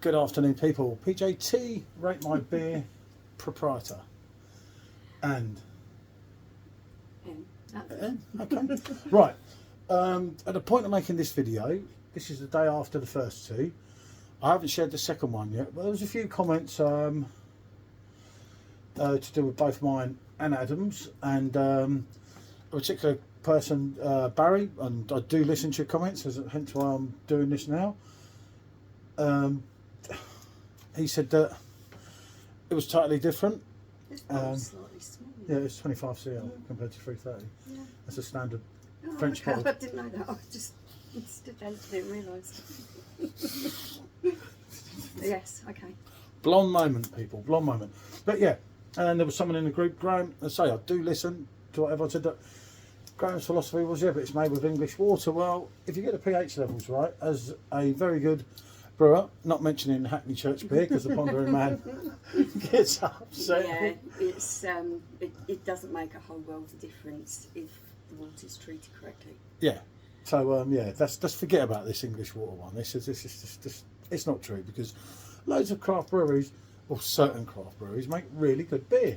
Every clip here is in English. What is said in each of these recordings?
Good afternoon, people. PJT, Rate My Beer proprietor. And... okay. Right. At the point of making this video, this is the day after the first two. I haven't shared the second one yet, but there was a few comments to do with both mine and Adam's, and a particular person, Barry, and I do listen to your comments, hence why I'm doing this now. He said that it was totally different. It's slightly small. Yeah, it's 25 CL compared to 330. Yeah. That's a standard French bottle. bottle. I didn't know that. I just didn't realise. Yes, okay. Blonde moment, people, blonde moment. But yeah, and there was someone in the group, Graham, I say I do listen to whatever I said. That Graham's philosophy was, yeah, but it's made with English water. Well, if you get the pH levels right, as a very good brewer, not mentioning Hackney Church beer because the pondering man gets upset. Yeah, it's it doesn't make a whole world of difference if the water's treated correctly. Yeah. So yeah, let's forget about this English water one. This is just it's not true, because loads of craft breweries, or certain craft breweries, make really good beer.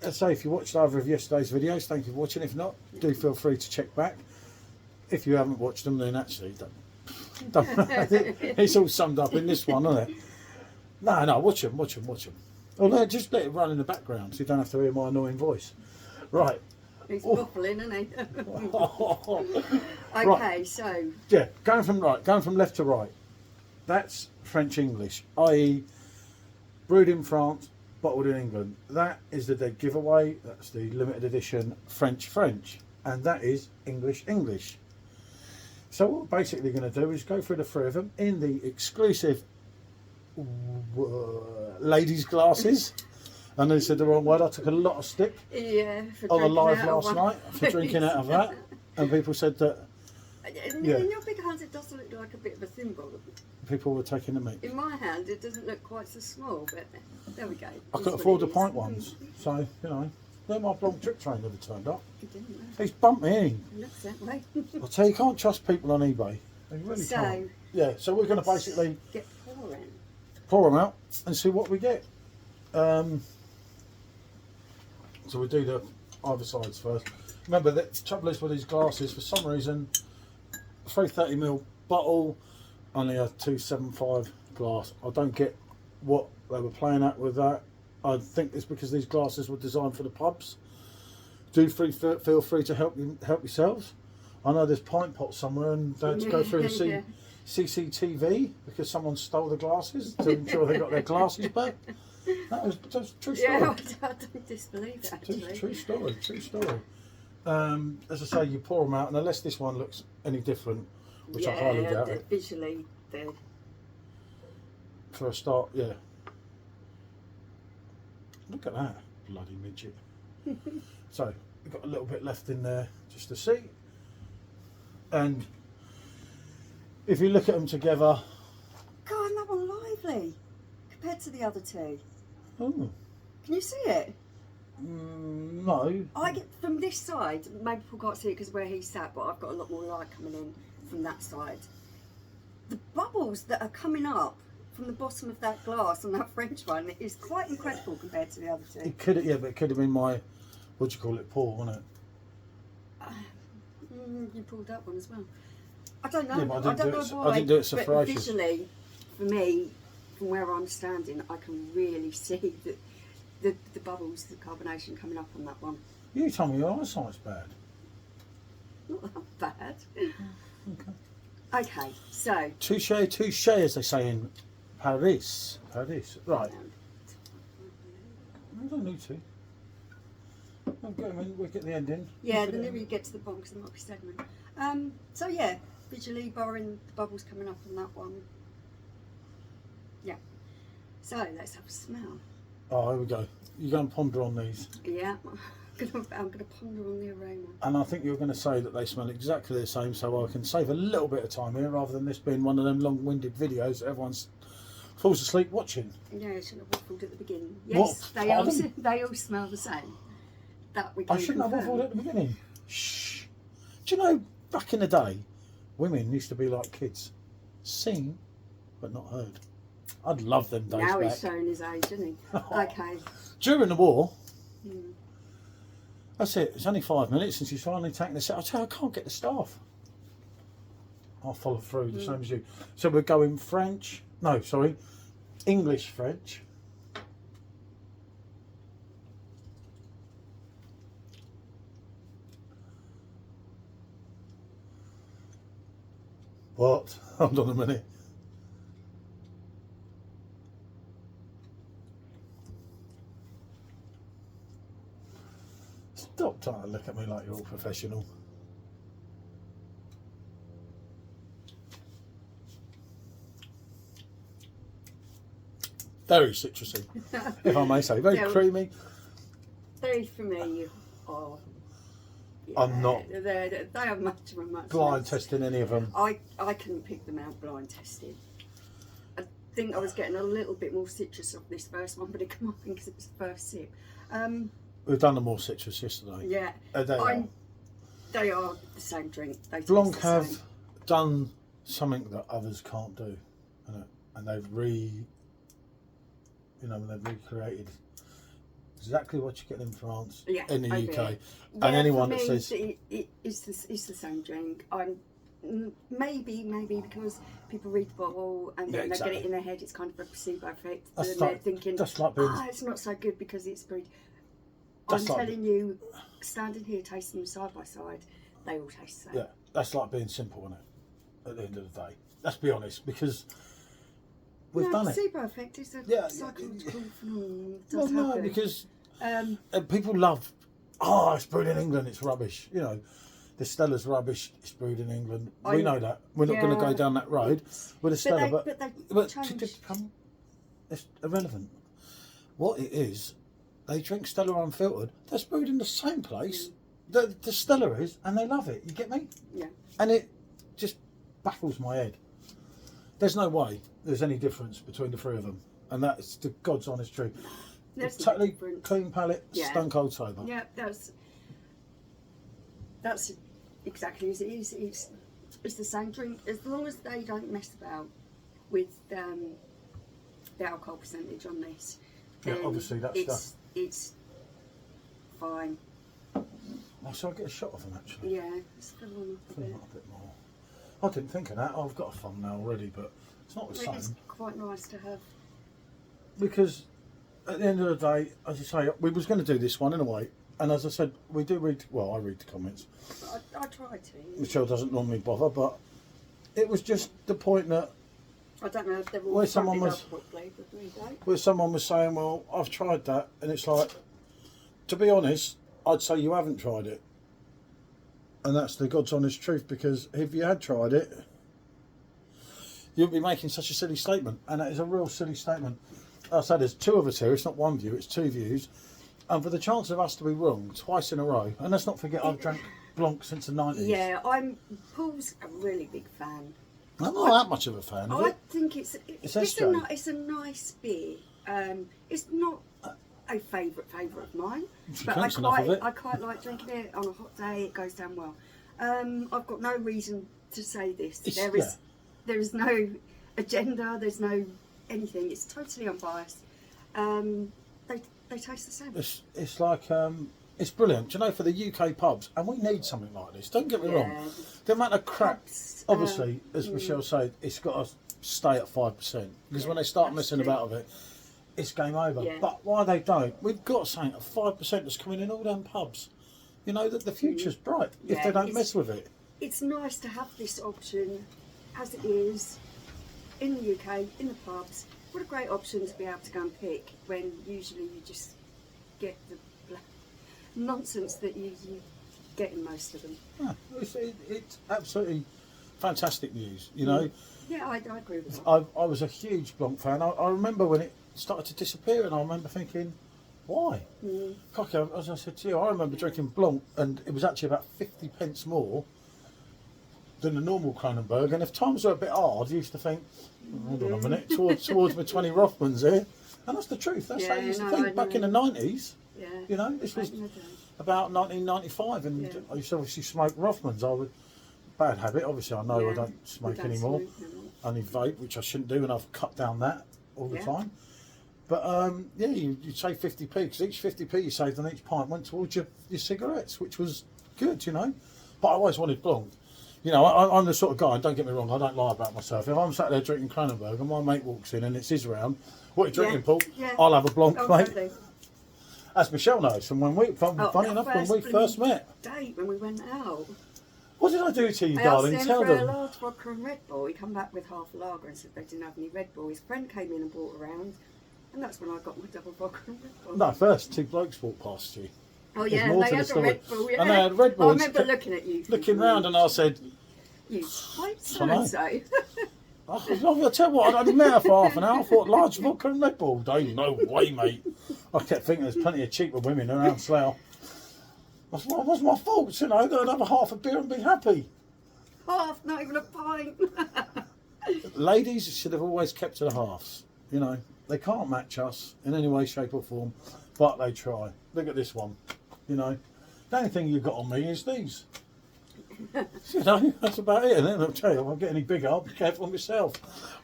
Let's say if you watched either of yesterday's videos, thank you for watching. If not, do feel free to check back. If you haven't watched them, then actually don't it's all summed up in this one, isn't it? No, watch them. Or just let it run in the background so you don't have to hear my annoying voice. Right. He's waffling, isn't he? Okay, right. So yeah, going from left to right. That's French English, i.e. brewed in France, bottled in England. That is the dead giveaway. That's the limited edition French, and that is English. So what we're basically going to do is go through the three of them in the exclusive ladies' glasses. I know you said the wrong word. I took a lot of stick on the live last night for drinking out of that, and people said that. In your big hands, it does look like a bit of a thimble. People were taking the meat. In my hand, it doesn't look quite so small, but there we go. I couldn't afford the pint ones, so you know. Then my Blanc trick train never turned up. He's bumped me in. Looks that way. I'll tell you, can't trust people on eBay. They really can't. Yeah, so we're going to basically pour them out and see what we get. So we do the either sides first. Remember, the trouble is with these glasses, for some reason, 330ml bottle, only a 275 glass. I don't get what they were playing at with that. I think it's because these glasses were designed for the pubs. Do feel free to help yourselves. I know there's pint pots somewhere, and they had to go through the CCTV because someone stole the glasses to ensure they got their glasses back. That was a true story. Yeah, I don't disbelieve that, actually. True story. As I say, you pour them out, and unless this one looks any different, which I highly doubt it. Visually, they're... For a start, yeah. Look at that, bloody midget. So, we've got a little bit left in there just to see. And if you look at them together... God, that one lively compared to the other two. Oh. Can you see it? No. I get from this side, maybe people can't see it because where he sat, but I've got a lot more light coming in from that side. The bubbles that are coming up from the bottom of that glass on that French one is quite incredible compared to the other two. It could, yeah, but it could have been my, what do you call it, pour, wasn't it? You pulled that one as well. I don't know. Yeah, but I don't know why. I didn't do it so but ferocious. Visually, for me, from where I'm standing, I can really see the bubbles, the carbonation coming up on that one. You told me your eyesight's bad. Not that bad. Okay. Okay, so... Touche, as they say in Paris. Right. I don't need to. We'll get the end in. Yeah, the nearer you get to the bottom, because there might be segment. So yeah, visually, barring the bubbles coming up on that one. Yeah. So let's have a smell. Oh, here we go. You're going to ponder on these. Yeah, I'm going to ponder on the aroma. And I think you're going to say that they smell exactly the same, so I can save a little bit of time here, rather than this being one of them long-winded videos that everyone falls asleep watching. Yeah, I shouldn't have waffled at the beginning. Yes, they all smell the same. That we can I shouldn't have waffled at the beginning. Shh. Do you know, back in the day, women used to be like kids. Seen, but not heard. I'd love them days Now back. he's showing his age, isn't he? Okay. During the war, that's it. It's only 5 minutes since he's finally taken the set. I tell you, I can't get the staff. I'll follow through the same as you. So we're going French. No, sorry, English French. What? Hold on a minute. Stop trying to look at me like you're all professional. Very citrusy, if I may say. Very creamy. They, for me, are... Yeah, I'm not they are much blind less. testing any of them. I couldn't pick them out blind tested. I think I was getting a little bit more citrus off this first one, but it came off because it was the first sip. We've done the more citrus yesterday. Yeah, they are the same drink. They Blanc taste the have same. done something that others can't do, and they've they've recreated exactly what you get in France, in the UK, and anyone that says it's the same drink. Maybe because people read the bottle and then they get it in their head. It's kind of a placebo effect, and they're thinking, it's not so good because it's brewed. I'm telling you, standing here tasting them side by side, they all taste the same. Yeah, that's like being simple, isn't it? At the end of the day, let's be honest, because we've done it. Placebo effect is a psychological phenomenon. Well, no, because people love. Oh, it's brewed in England. It's rubbish. You know, the Stella's rubbish. It's brewed in England. We know that. We're not going to go down that road with a Stella, but it's irrelevant. What it is, they drink Stella unfiltered. That's brewed in the same place. The Stella is, and they love it. You get me? Yeah. And it just baffles my head. There's no way there's any difference between the three of them, and that's the God's honest truth. It's totally clean palate, stone cold sober. Yeah, that's exactly as it is. It's the same drink as long as they don't mess about with the alcohol percentage on this. Yeah, obviously that stuff. It's fine. Oh, so I get a shot of them actually. Yeah, it's fill on up a bit more. I didn't think of that. I've got a thumbnail already, but it's not the same. It's quite nice to have. Because at the end of the day, as you say, we was going to do this one in a way, and as I said, we do read. Well, I read the comments. I try to. Michelle doesn't normally bother, but it was just the point that. I don't know if they're all where someone was saying, "Well, I've tried that," and it's like, to be honest, I'd say you haven't tried it, and that's the God's honest truth. Because if you had tried it, you'd be making such a silly statement, and that is a real silly statement. I say there's two of us here. It's not one view; it's two views, and for the chance of us to be wrong twice in a row, and let's not forget I've drank Blanc since the 90s. Yeah, Paul's a really big fan. I'm not that much of a fan of it. I think it's a nice beer. It's not a favourite of mine, but I quite like drinking it on a hot day. It goes down well. I've got no reason to say this. There is no agenda. There's no anything. It's totally unbiased. They taste the same. It's like it's brilliant. Do you know, for the UK pubs, and we need something like this. Don't get me wrong. The amount of crap, obviously, as Michelle said, it's got to stay at 5% because when they start messing about with it, it's game over. Yeah. But why they don't? We've got something at 5% that's coming in all them pubs. You know that the future's bright if they don't mess with it. It's nice to have this option, as it is in the UK in the pubs. What a great option to be able to go and pick when usually you just get the nonsense that you get in most of them. Yeah, it's absolutely fantastic news, you know. Yeah, I agree with that. I was a huge Blanc fan. I remember when it started to disappear, and I remember thinking, why? Cocky, as I said to you, I remember drinking Blanc, and it was actually about 50 pence more than the normal Kronenbourg, and if times were a bit hard, you used to think, hold on a minute, towards my 20 Rothmans here, and that's the truth. That's how you used to think back in the 90s. Yeah. You know, this was about 1995, and I used to obviously smoke Rothmans. Bad habit, obviously. I know I don't smoke anymore. only vape, which I shouldn't do, and I've cut down that all the time. But yeah, you save 50p, because each 50p you saved on each pint went towards your cigarettes, which was good, you know. But I always wanted Blanc. You know, I'm the sort of guy, and don't get me wrong, I don't lie about myself. If I'm sat there drinking Kronenbourg and my mate walks in and it's his round, what are you drinking, Paul? Yeah. I'll have a Blanc, mate. Totally. As Michelle knows from when funny enough, when we first met. Date when we went out. What did I do to you, I darling? asked him Tell for a them. large vodka and Red Bull. He come back with half a lager and said they didn't have any Red Bull. His friend came in and brought around, and that's when I got my double vodka and Red Bull. No, first two blokes walked past you. Oh yeah, more they to had the the story. Red Bull. Yeah. And they had Red Bull. I and remember kept looking at you. looking round, and I said, You quite I know. so. I'll tell you what, I'd only met her for half an hour. I thought, large vodka and Red Bull. No way, mate. I kept thinking there's plenty of cheaper women around Slough. I said, well, it wasn't my fault, you know. I'd have a half a beer and be happy. Half, not even a pint. Ladies should have always kept to the halves. You know, they can't match us in any way, shape or form, but they try. Look at this one. You know, the only thing you've got on me is these. You know, that's about it. And then I'll tell you, if I get any bigger, I'll be careful myself.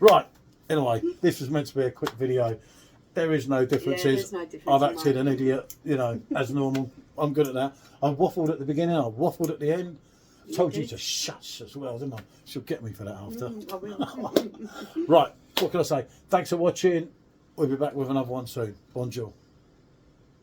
Right. Anyway, this was meant to be a quick video. There is no differences. Yeah, there's no difference I've in acted mine. an idiot, you know, as normal. I'm good at that. I waffled at the beginning, I waffled at the end. Told you did. to shush as well, didn't I? She'll get me for that after. I will. Right, what can I say? Thanks for watching. We'll be back with another one soon. Bonjour.